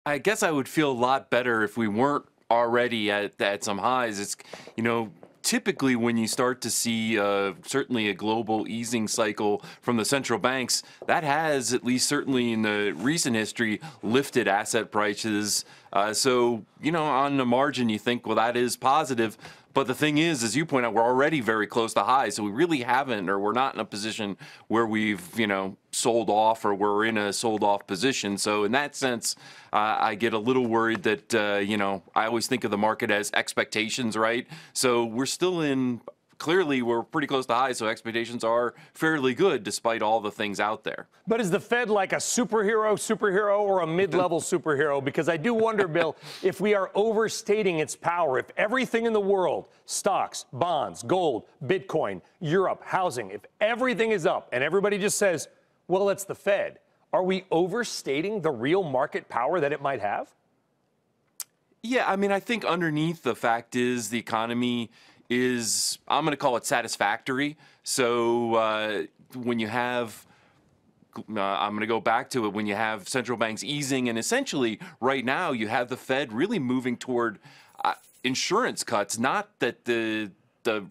I guess I would feel a lot better if we weren't already at some highs. It's, you know, typically when you start to see certainly a global easing cycle from the central banks, that has, at least certainly in the recent history, lifted asset prices. So, you know, on the margin, you think, well, that is positive. But the thing is, as you point out, we're already very close to highs. So we really haven't, or we're not in a position where we've, you know, sold off or we're in a sold off position. So in that sense, I get a little worried that, you know, I always think of the market as expectations, right? So we're still in, clearly we're pretty close to high. So expectations are fairly good despite all the things out there. But is the Fed like a superhero, or a mid-level superhero? Because I do wonder, Bill, if we are overstating its power, if everything in the world, stocks, bonds, gold, Bitcoin, Europe, housing, if everything is up and everybody just says, well, it's the Fed, are we overstating the real market power that it might have? Yeah, I mean, I think underneath the fact is the economy is, I'm going to call it satisfactory. So when you have, I'm going to go back to it, when you have central banks easing, and essentially right now you have the Fed really moving toward insurance cuts, not that the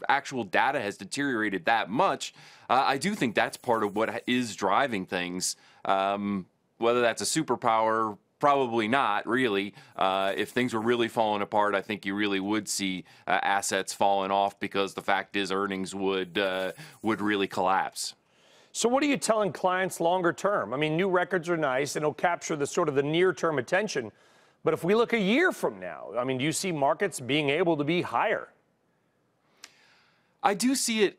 actual data has deteriorated that much. I do think that's part of what is driving things. Whether that's a superpower, probably not, really. If things were really falling apart, I think you really would see assets falling off because the fact is earnings would really collapse. So what are you telling clients longer term? I mean, new records are nice and it'll capture the sort of the near-term attention. But if we look a year from now, I mean, do you see markets being able to be higher? I do see it,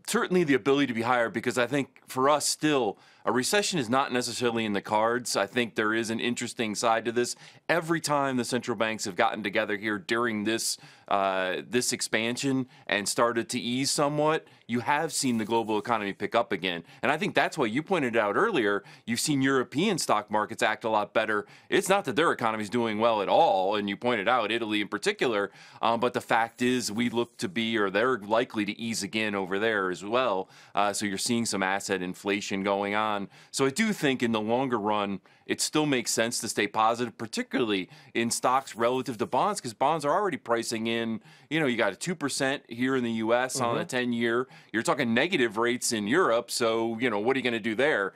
certainly the ability to be higher, because I think for us still, a recession is not necessarily in the cards. I think there is an interesting side to this. Every time the central banks have gotten together here during this this expansion and started to ease somewhat, you have seen the global economy pick up again. And I think that's why you pointed out earlier, you've seen European stock markets act a lot better. It's not that their economy is doing well at all, and you pointed out Italy in particular, but the fact is we look to be, or they're likely to ease again over there as well. So you're seeing some asset inflation going on. So I do think in the longer run, it still makes sense to stay positive, particularly in stocks relative to bonds, because bonds are already pricing in, you know, you got a 2% here in the U.S. on a 10-year. You're talking negative rates in Europe. So, you know, what are you going to do there?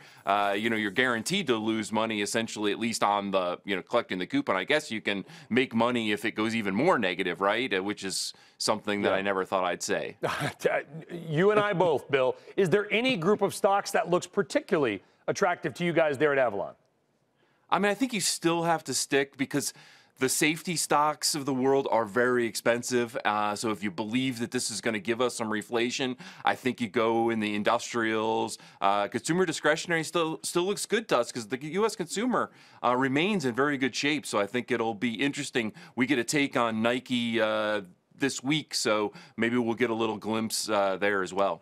You know, you're guaranteed to lose money, essentially, at least on the, you know, collecting the coupon. I guess you can make money if it goes even more negative, right? Which is something that I never thought I'd say. You and I both, Bill. Is there any group of stocks that looks particularly attractive to you guys there at Avalon? I mean, I think you still have to stick, because the safety stocks of the world are very expensive. So if you believe that this is going to give us some reflation, I think you go in the industrials. Consumer discretionary still looks good to us because the U.S. consumer remains in very good shape. So I think it'll be interesting. We get a take on Nike this week, so maybe we'll get a little glimpse there as well.